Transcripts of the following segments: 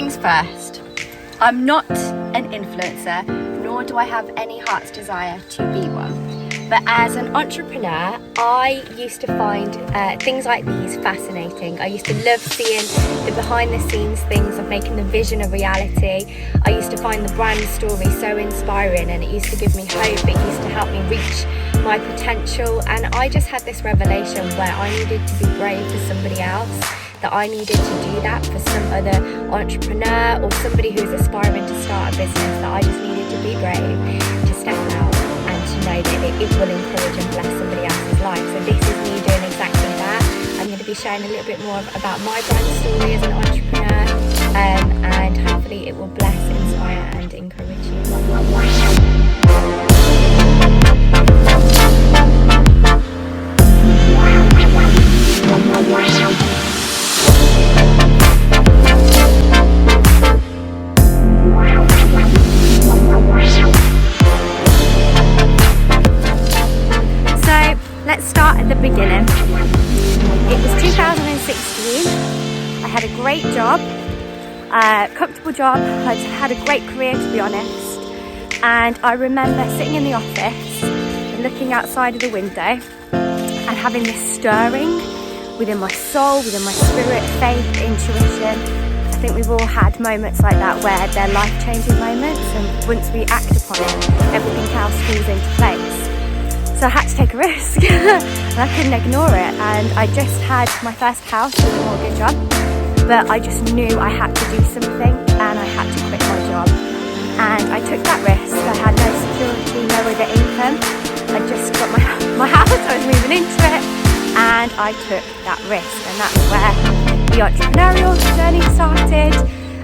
things first, I'm not an influencer, nor do I have any heart's desire to be one. But as an entrepreneur, I used to find things like these fascinating. I used to love seeing the behind the scenes things of making the vision a reality. I used to find the brand story so inspiring, and it used to give me hope. It used to help me reach my potential, and I just had this revelation where I needed to be brave for somebody else, that I needed to do that for some other entrepreneur or somebody who's aspiring to start a business, that I just needed to be brave, to step out and to know that it will encourage and bless somebody else's life. So this is me doing exactly that. I'm going to be sharing a little bit more about my brand story as an entrepreneur, and hopefully it will bless, inspire and encourage you. Let's start at the beginning. It was 2016. I had a great job, comfortable job. I'd had a great career, to be honest. And I remember sitting in the office and looking outside of the window and having this stirring within my soul, within my spirit, faith, intuition. I think we've all had moments like that where they're life-changing moments, and once we act upon it, everything else falls into place. So I had to take a risk and I couldn't ignore it, and I just had my first house with a mortgage on, but I just knew I had to do something and I had to quit my job, and I took that risk. I had no security, no other income. I just got my house, I was moving into it, and I took that risk, and that's where the entrepreneurial journey started,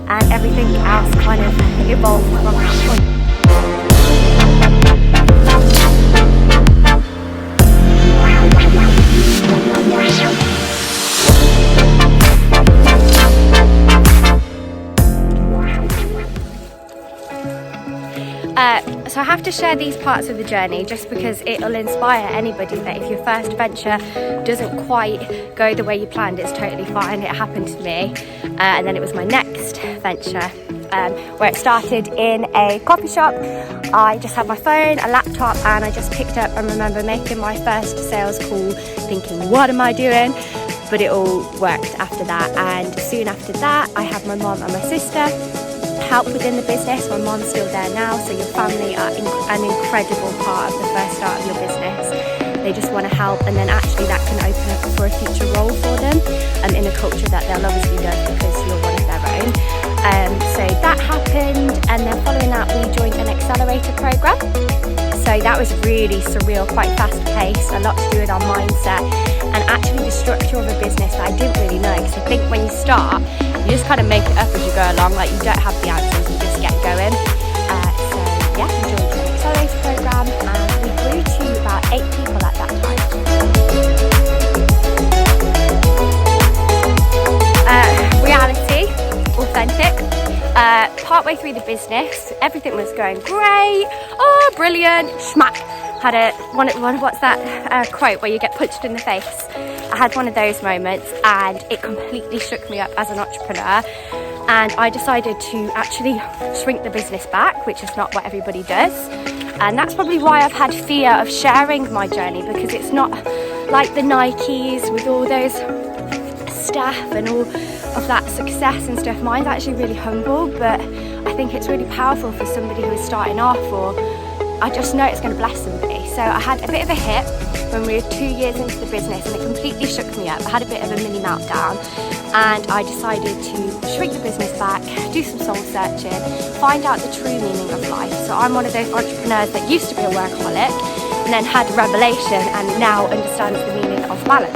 and everything else kind of evolved from that point. So I have to share these parts of the journey just because it'll inspire anybody that if your first venture doesn't quite go the way you planned, it's totally fine. It happened to me, and then it was my next venture where it started in a coffee shop. I just had my phone, a laptop, and I just picked up and remember making my first sales call thinking, what am I doing? But it all worked after that, and soon after that I had my mom and my sister help within the business. My mom's still there now, so your family are an incredible part of the first start of your business. They just want to help, and then actually that can open up for a future role for them in a culture that they'll obviously love because you're one of their own. So that happened, and then following that we joined an accelerator program. So that was really surreal, quite fast paced, a lot to do with our mindset and actually the structure of a business that I didn't really know, because I think when you start you just kind of make it up as you go along, like you don't have the answers, you just get going. So yeah, we joined an accelerator program and we grew to about 8 people at that time. Reality, authentic. Partway through the business, everything was going great. Oh, brilliant! Schmack. Had what's that quote where you get punched in the face? I had one of those moments, and it completely shook me up as an entrepreneur. And I decided to actually shrink the business back, which is not what everybody does. And that's probably why I've had fear of sharing my journey, because it's not like the Nikes with all those staff and all of that success and stuff. Mine's actually really humble, but I think it's really powerful for somebody who is starting off, or I just know it's going to bless somebody. So I had a bit of a hit when we were 2 years into the business, and it completely shook me up. I had a bit of a mini meltdown, and I decided to shrink the business back, do some soul searching, find out the true meaning of life. So I'm one of those entrepreneurs that used to be a workaholic and then had a revelation and now understands the meaning of balance.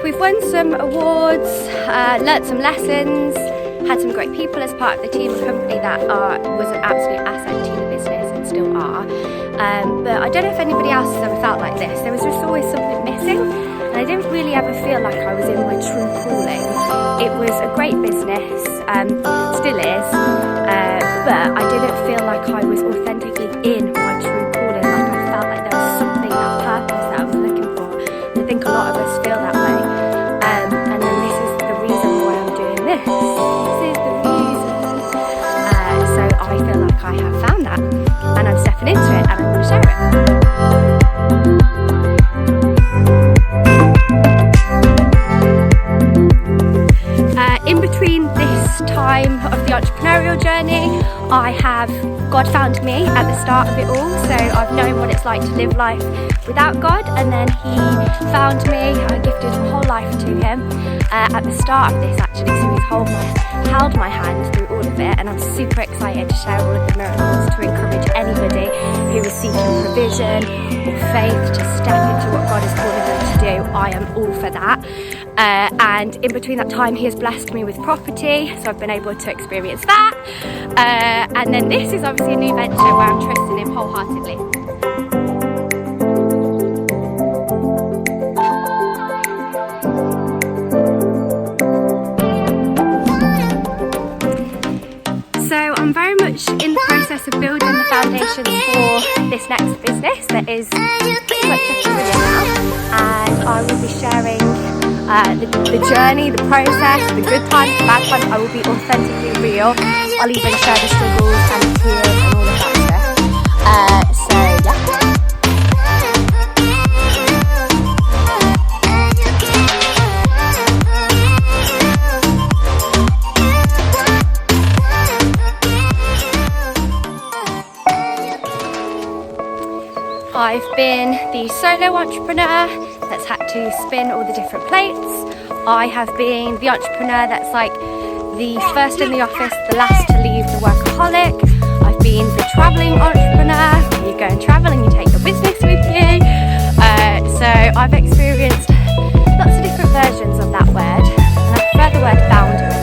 We've won some awards, learnt some lessons, had some great people as part of the team, a company that was an absolute asset to the business and still still are. But I don't know if anybody else has ever felt like this. There was just always something missing, and I didn't really ever feel like I was in my true calling. It was a great business, still is, but I didn't feel like I was authentically in my true calling. Like I felt like there was something, that purpose that I was looking for. I think a lot of us feel that way. And then this is the reason why I'm doing this. This is the reason. So I feel like I have found that, and I'm stepping into it, and I'm going to share it. In between this time of the entrepreneurial journey, God found me at the start of it all. So I've known what it's like to live life without God, and then He found me. I gifted my whole life to Him at the start of this, actually. So He's held my hand through all of it, and I'm super excited to share all of the miracles to encourage anybody who is seeking provision or faith to step into what God is calling them to do. I am all for that. And in between that time, He has blessed me with property, so I've been able to experience that. And then this is obviously a new venture where I'm trusting Him wholeheartedly. So I'm very much in the process of building the foundations for this next business that is pretty much up and running now, and I will be sharing the journey, the process, the good times, the bad times. I will be authentically real. I'll even share the struggles and the tears and all of that stuff. So yeah. I've been the solo entrepreneur that's had to spin all the different plates. I have been the entrepreneur that's like the first in the office, the last to leave, the workaholic. I've been the travelling entrepreneur. You go and travel and you take your business with you. So I've experienced lots of different versions of that word, and I prefer the word founder anyway.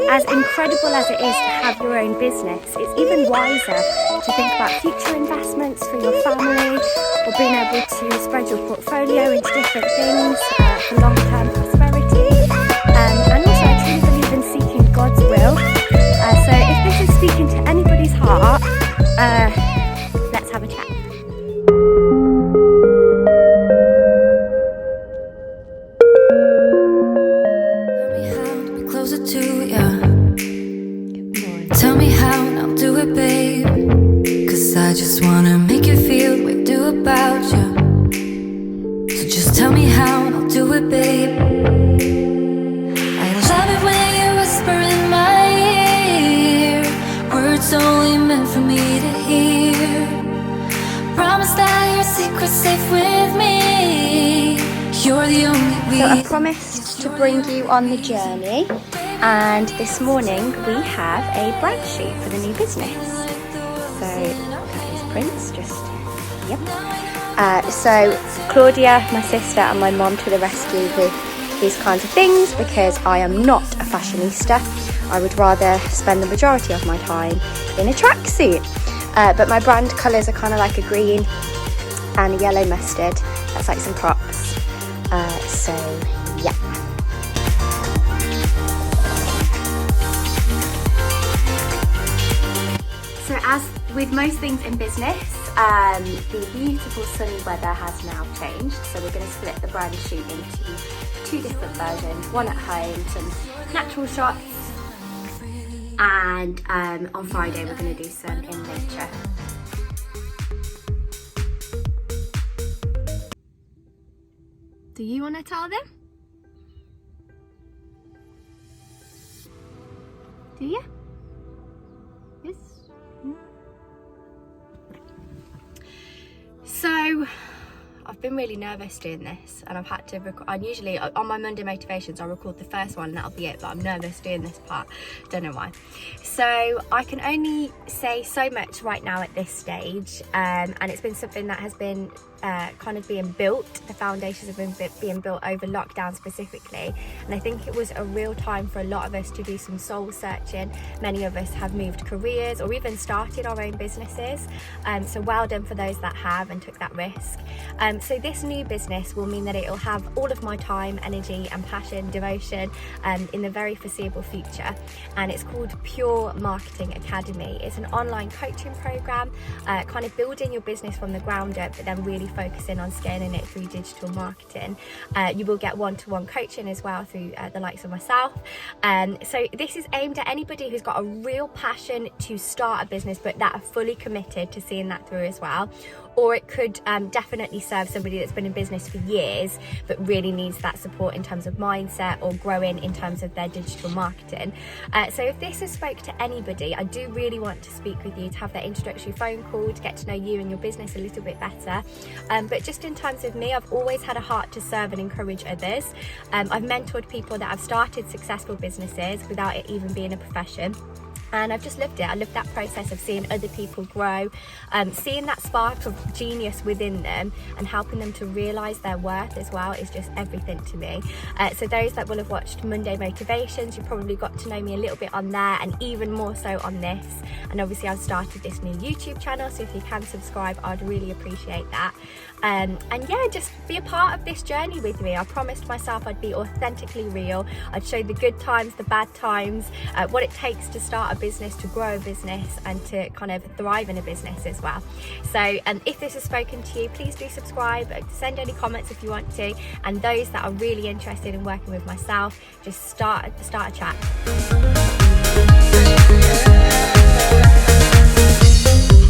As incredible as it is to have your own business, it's even wiser to think about future investments for your family, or being able to spread your portfolio into different things for long-term prosperity. And also I truly believe in seeking God's will. So if this is speaking to anybody's heart, let's have a chat. Tell me how, and I'll do it, babe. 'Cause I just wanna make you feel the way I do about you. So just tell me how, and I'll do it, babe. I love it when you whisper in my ear, words only meant for me to hear. Promise that your secret's safe with me. You're the only we. So I promised to bring you on the journey. And this morning we have a brand shoot for the new business. So that is Prince, just, yep. So Claudia, my sister, and my mum to the rescue with these kinds of things, because I am not a fashionista. I would rather spend the majority of my time in a tracksuit. But my brand colours are kind of like a green and a yellow mustard. That's like some props. So yeah. So as with most things in business, the beautiful sunny weather has now changed. So we're going to split the brand shoot into two different versions. One at home, some natural shots, and on Friday we're going to do some in nature. Do you want to tell them? Do you? Yes? So I've been really nervous doing this, and I've had to record. I usually on my Monday motivations I record the first one and that'll be it, but I'm nervous doing this part, don't know why. So I can only say so much right now at this stage, and it's been something that has been kind of being built. The foundations have been being built over lockdown specifically, and I think it was a real time for a lot of us to do some soul searching. Many of us have moved careers or even started our own businesses, so well done for those that have and took that risk. So this new business will mean that it will have all of my time, energy and passion, devotion in the very foreseeable future, and it's called Pure Marketing Academy. It's an online coaching program, kind of building your business from the ground up, but then really focusing on scaling it through digital marketing. You will get one-to-one coaching as well through the likes of myself. So this is aimed at anybody who's got a real passion to start a business but that are fully committed to seeing that through as well. Or it could definitely serve somebody that's been in business for years but really needs that support in terms of mindset or growing in terms of their digital marketing. So if this has spoke to anybody, I do really want to speak with you, to have that introductory phone call, to get to know you and your business a little bit better. But just in terms of me, I've always had a heart to serve and encourage others. I've mentored people that have started successful businesses without it even being a profession. And I've just lived it. I lived that process of seeing other people grow, seeing that spark of genius within them and helping them to realise their worth as well is just everything to me. So those that will have watched Monday Motivations, you probably got to know me a little bit on there, and even more so on this. And obviously I've started this new YouTube channel, so if you can subscribe, I'd really appreciate that. And yeah, just be a part of this journey with me. I promised myself I'd be authentically real. I'd show the good times, the bad times, what it takes to start a business, to grow a business, and to kind of thrive in a business as well. So if this has spoken to you, please do subscribe, send any comments if you want to, and those that are really interested in working with myself, just start a chat.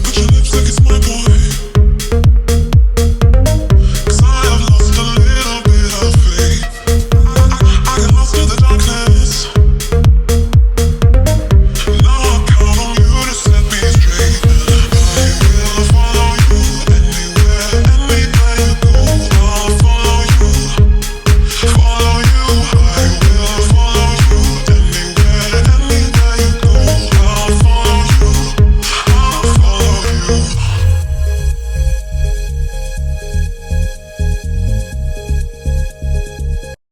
Put your lips like it's my boy.